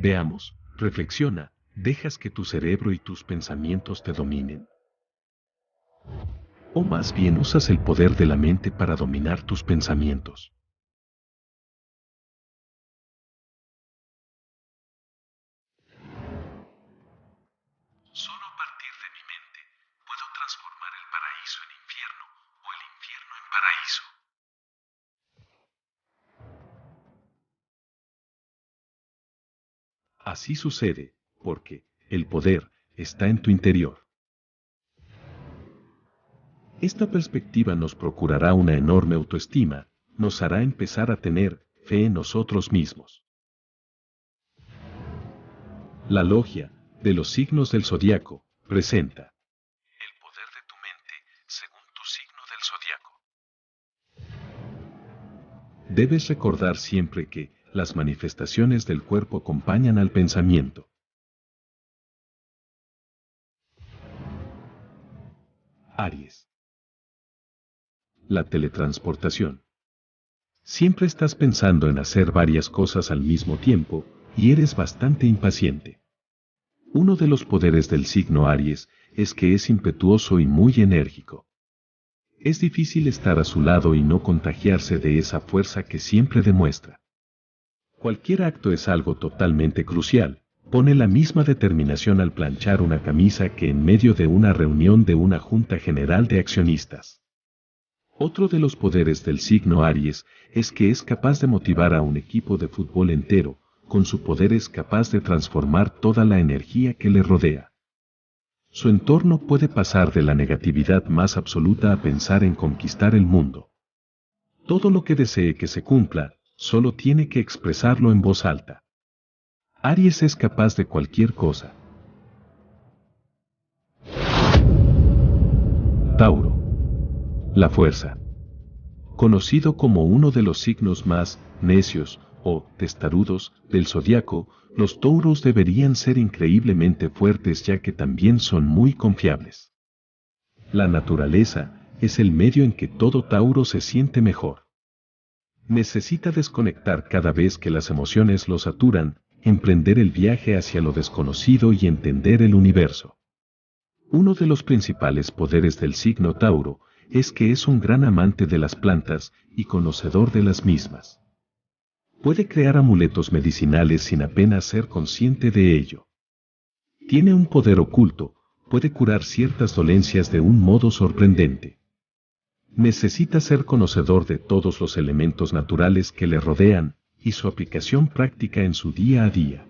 Veamos, reflexiona, ¿dejas que tu cerebro y tus pensamientos te dominen? ¿O más bien usas el poder de la mente para dominar tus pensamientos? Solo a partir de mi mente puedo transformar el paraíso en infierno o el infierno en paraíso. Así sucede, porque el poder está en tu interior. Esta perspectiva nos procurará una enorme autoestima, nos hará empezar a tener fe en nosotros mismos. La logia de los signos del zodiaco presenta el poder de tu mente según tu signo del zodiaco. Debes recordar siempre que las manifestaciones del cuerpo acompañan al pensamiento. Aries. La teletransportación. Siempre estás pensando en hacer varias cosas al mismo tiempo y eres bastante impaciente. Uno de los poderes del signo Aries es que es impetuoso y muy enérgico. Es difícil estar a su lado y no contagiarse de esa fuerza que siempre demuestra. Cualquier acto es algo totalmente crucial. Pone la misma determinación al planchar una camisa que en medio de una reunión de una junta general de accionistas. Otro de los poderes del signo Aries es que es capaz de motivar a un equipo de fútbol entero. Con su poder es capaz de transformar toda la energía que le rodea. Su entorno puede pasar de la negatividad más absoluta a pensar en conquistar el mundo. Todo lo que desee que se cumpla, solo tiene que expresarlo en voz alta. Aries es capaz de cualquier cosa. Tauro. La fuerza. Conocido como uno de los signos más necios o testarudos del zodiaco, los tauros deberían ser increíblemente fuertes ya que también son muy confiables. La naturaleza es el medio en que todo tauro se siente mejor. Necesita desconectar cada vez que las emociones lo saturan, emprender el viaje hacia lo desconocido y entender el universo. Uno de los principales poderes del signo Tauro es que es un gran amante de las plantas y conocedor de las mismas. Puede crear amuletos medicinales sin apenas ser consciente de ello. Tiene un poder oculto, puede curar ciertas dolencias de un modo sorprendente. Necesita ser conocedor de todos los elementos naturales que le rodean y su aplicación práctica en su día a día.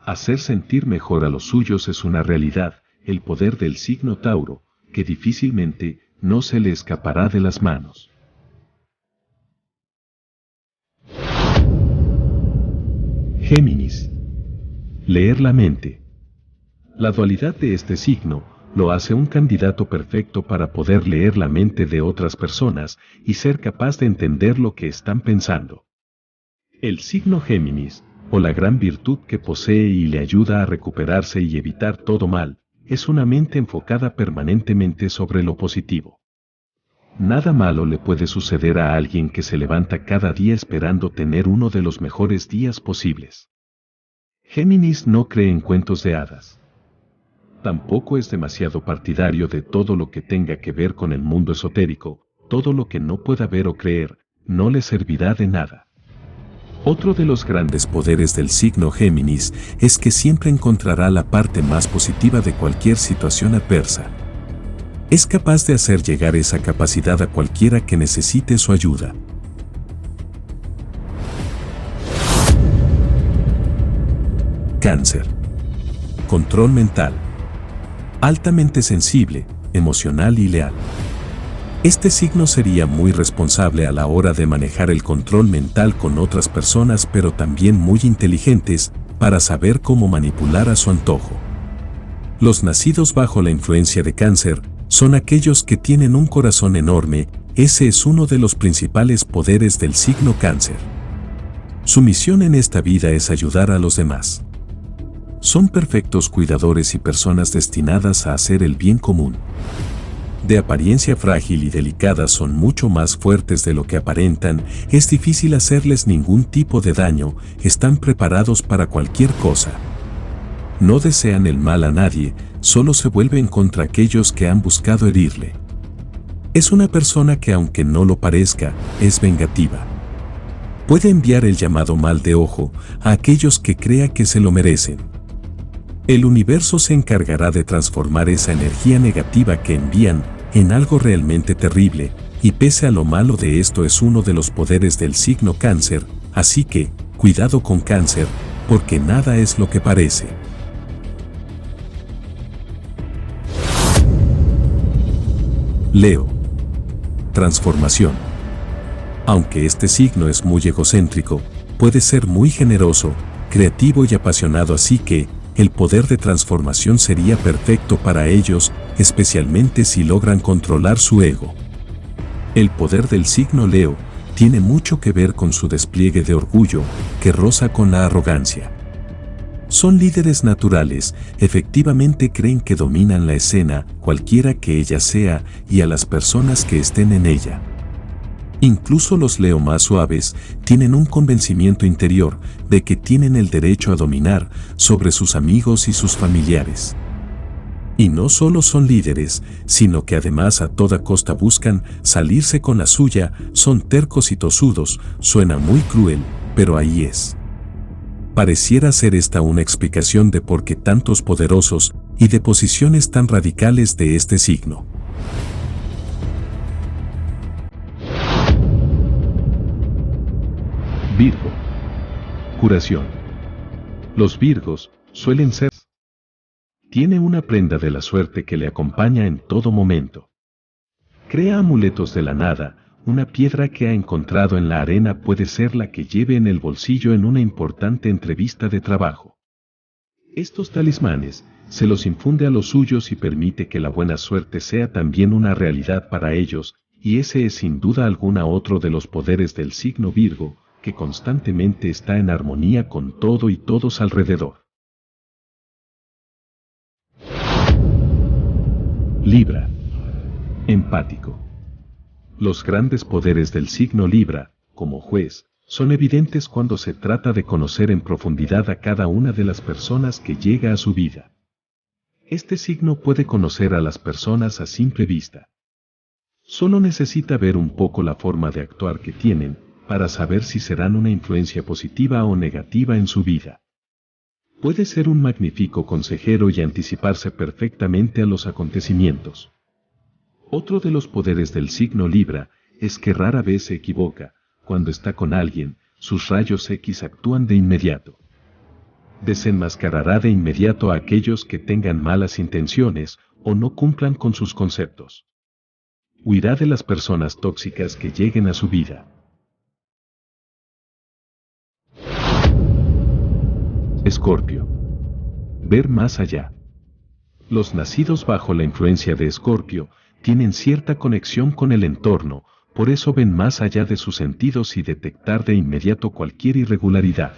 Hacer sentir mejor a los suyos es una realidad, el poder del signo Tauro, que difícilmente no se le escapará de las manos. Géminis. Leer la mente. La dualidad de este signo lo hace un candidato perfecto para poder leer la mente de otras personas y ser capaz de entender lo que están pensando. El signo Géminis, o la gran virtud que posee y le ayuda a recuperarse y evitar todo mal, es una mente enfocada permanentemente sobre lo positivo. Nada malo le puede suceder a alguien que se levanta cada día esperando tener uno de los mejores días posibles. Géminis no cree en cuentos de hadas. Tampoco es demasiado partidario de todo lo que tenga que ver con el mundo esotérico, todo lo que no pueda ver o creer, no le servirá de nada. Otro de los grandes poderes del signo Géminis es que siempre encontrará la parte más positiva de cualquier situación adversa. Es capaz de hacer llegar esa capacidad a cualquiera que necesite su ayuda. Cáncer. Control mental. Altamente sensible, emocional y leal. Este signo sería muy responsable a la hora de manejar el control mental con otras personas, pero también muy inteligentes para saber cómo manipular a su antojo. Los nacidos bajo la influencia de Cáncer son aquellos que tienen un corazón enorme. Ese es uno de los principales poderes del signo Cáncer. Su misión en esta vida es ayudar a los demás. Son perfectos cuidadores y personas destinadas a hacer el bien común. de apariencia frágil y delicada son mucho más fuertes de lo que aparentan, es difícil hacerles ningún tipo de daño, están preparados para cualquier cosa. No desean el mal a nadie, solo se vuelven contra aquellos que han buscado herirle. Es una persona que, aunque no lo parezca, es vengativa. Puede enviar el llamado mal de ojo a aquellos que crea que se lo merecen. El universo se encargará de transformar esa energía negativa que envían en algo realmente terrible, y pese a lo malo de esto es uno de los poderes del signo Cáncer, así que, cuidado con Cáncer, porque nada es lo que parece. Leo. Transformación. Aunque este signo es muy egocéntrico, puede ser muy generoso, creativo y apasionado, así que el poder de transformación sería perfecto para ellos, especialmente si logran controlar su ego. El poder del signo Leo tiene mucho que ver con su despliegue de orgullo, que roza con la arrogancia. Son líderes naturales, efectivamente creen que dominan la escena, cualquiera que ella sea, y a las personas que estén en ella. Incluso los Leo más suaves tienen un convencimiento interior de que tienen el derecho a dominar sobre sus amigos y sus familiares. Y no solo son líderes, sino que además a toda costa buscan salirse con la suya, son tercos y tosudos, suena muy cruel, pero ahí es. Pareciera ser esta una explicación de por qué tantos poderosos y de posiciones tan radicales de este signo. Virgo. Curación. Los Virgos suelen ser. Tiene una prenda de la suerte que le acompaña en todo momento. Crea amuletos de la nada, una piedra que ha encontrado en la arena puede ser la que lleve en el bolsillo en una importante entrevista de trabajo. Estos talismanes se los infunde a los suyos y permite que la buena suerte sea también una realidad para ellos, y ese es sin duda alguna otro de los poderes del signo Virgo, que constantemente está en armonía con todo y todos alrededor. Libra. Empático. Los grandes poderes del signo Libra, como juez, son evidentes cuando se trata de conocer en profundidad a cada una de las personas que llega a su vida. Este signo puede conocer a las personas a simple vista. Solo necesita ver un poco la forma de actuar que tienen, para saber si serán una influencia positiva o negativa en su vida. Puede ser un magnífico consejero y anticiparse perfectamente a los acontecimientos. Otro de los poderes del signo Libra es que rara vez se equivoca. Cuando está con alguien, sus rayos X actúan de inmediato. Desenmascarará de inmediato a aquellos que tengan malas intenciones o no cumplan con sus conceptos. Huirá de las personas tóxicas que lleguen a su vida. Escorpio. Ver más allá. Los nacidos bajo la influencia de Escorpio tienen cierta conexión con el entorno, por eso ven más allá de sus sentidos y detectar de inmediato cualquier irregularidad.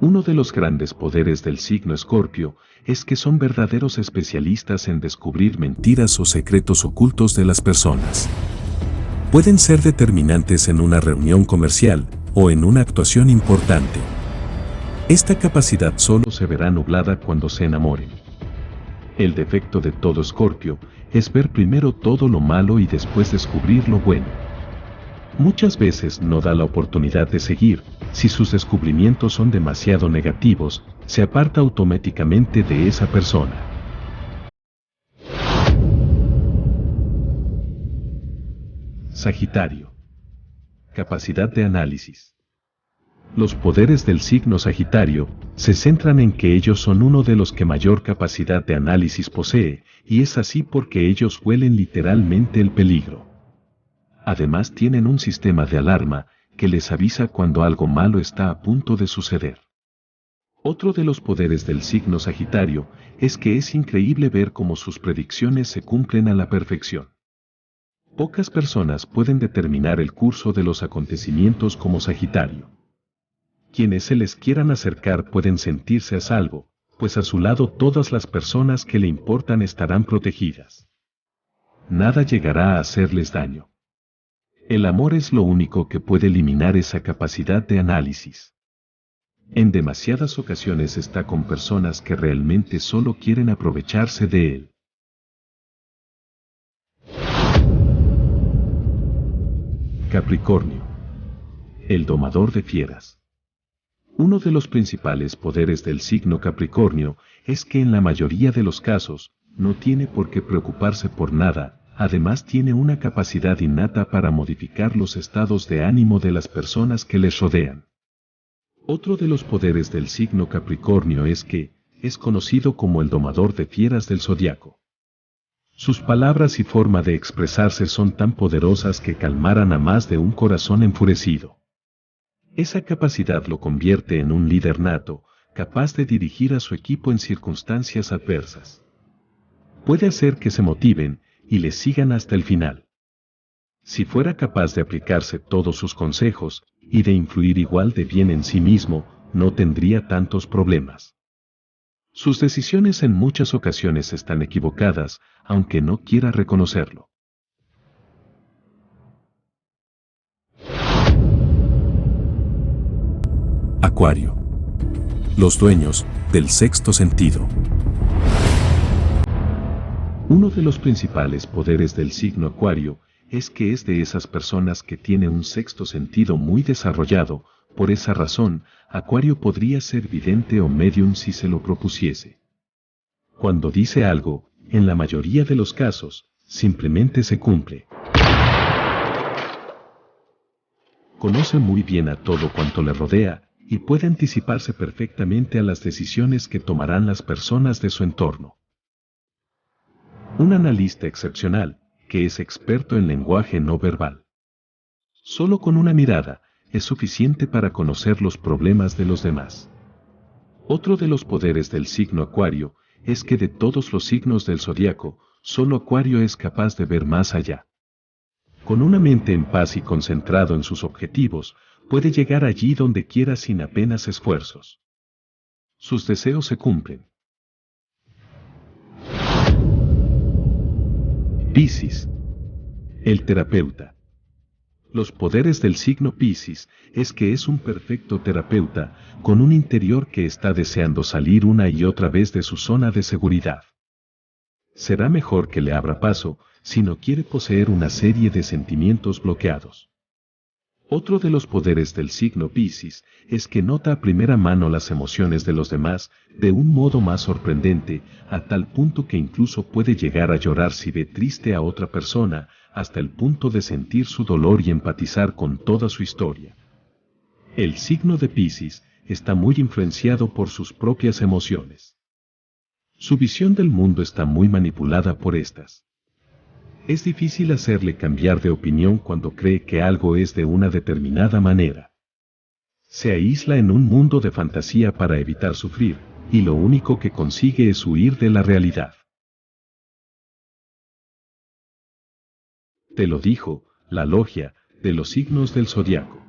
Uno de los grandes poderes del signo Escorpio es que son verdaderos especialistas en descubrir mentiras o secretos ocultos de las personas. Pueden ser determinantes en una reunión comercial o en una actuación importante. Esta capacidad solo se verá nublada cuando se enamoren. El defecto de todo Escorpio es ver primero todo lo malo y después descubrir lo bueno. Muchas veces no da la oportunidad de seguir, si sus descubrimientos son demasiado negativos, se aparta automáticamente de esa persona. Sagitario. Capacidad de análisis. Los poderes del signo Sagitario se centran en que ellos son uno de los que mayor capacidad de análisis posee, y es así porque ellos huelen literalmente el peligro. Además tienen un sistema de alarma que les avisa cuando algo malo está a punto de suceder. Otro de los poderes del signo Sagitario es que es increíble ver cómo sus predicciones se cumplen a la perfección. Pocas personas pueden determinar el curso de los acontecimientos como Sagitario. Quienes se les quieran acercar pueden sentirse a salvo, pues a su lado todas las personas que le importan estarán protegidas. nada llegará a hacerles daño. El amor es lo único que puede eliminar esa capacidad de análisis. En demasiadas ocasiones está con personas que realmente solo quieren aprovecharse de él. Capricornio. El domador de fieras. Uno de los principales poderes del signo Capricornio es que en la mayoría de los casos, no tiene por qué preocuparse por nada, además tiene una capacidad innata para modificar los estados de ánimo de las personas que les rodean. Otro de los poderes del signo Capricornio es que, es conocido como el domador de fieras del zodiaco. Sus palabras y forma de expresarse son tan poderosas que calmarán a más de un corazón enfurecido. Esa capacidad lo convierte en un líder nato, capaz de dirigir a su equipo en circunstancias adversas. Puede hacer que se motiven y le sigan hasta el final. Si fuera capaz de aplicarse todos sus consejos y de influir igual de bien en sí mismo, no tendría tantos problemas. Sus decisiones en muchas ocasiones están equivocadas, aunque no quiera reconocerlo. Acuario. Los dueños del sexto sentido. Uno de los principales poderes del signo Acuario es que es de esas personas que tiene un sexto sentido muy desarrollado. Por esa razón, Acuario podría ser vidente o médium si se lo propusiese. Cuando dice algo, en la mayoría de los casos, simplemente se cumple. Conoce muy bien a todo cuanto le rodea y puede anticiparse perfectamente a las decisiones que tomarán las personas de su entorno. Un analista excepcional, que es experto en lenguaje no verbal. Solo con una mirada, es suficiente para conocer los problemas de los demás. Otro de los poderes del signo Acuario es que de todos los signos del zodiaco, solo Acuario es capaz de ver más allá. Con una mente en paz y concentrado en sus objetivos, puede llegar allí donde quiera sin apenas esfuerzos. Sus deseos se cumplen. Piscis. El terapeuta. Los poderes del signo Piscis es que es un perfecto terapeuta, con un interior que está deseando salir una y otra vez de su zona de seguridad. Será mejor que le abra paso, si no quiere poseer una serie de sentimientos bloqueados. Otro de los poderes del signo Piscis es que nota a primera mano las emociones de los demás de un modo más sorprendente, a tal punto que incluso puede llegar a llorar si ve triste a otra persona, hasta el punto de sentir su dolor y empatizar con toda su historia. El signo de Piscis está muy influenciado por sus propias emociones. Su visión del mundo está muy manipulada por estas. Es difícil hacerle cambiar de opinión cuando cree que algo es de una determinada manera. Se aísla en un mundo de fantasía para evitar sufrir, y lo único que consigue es huir de la realidad. Te lo dijo la logia de los signos del zodiaco.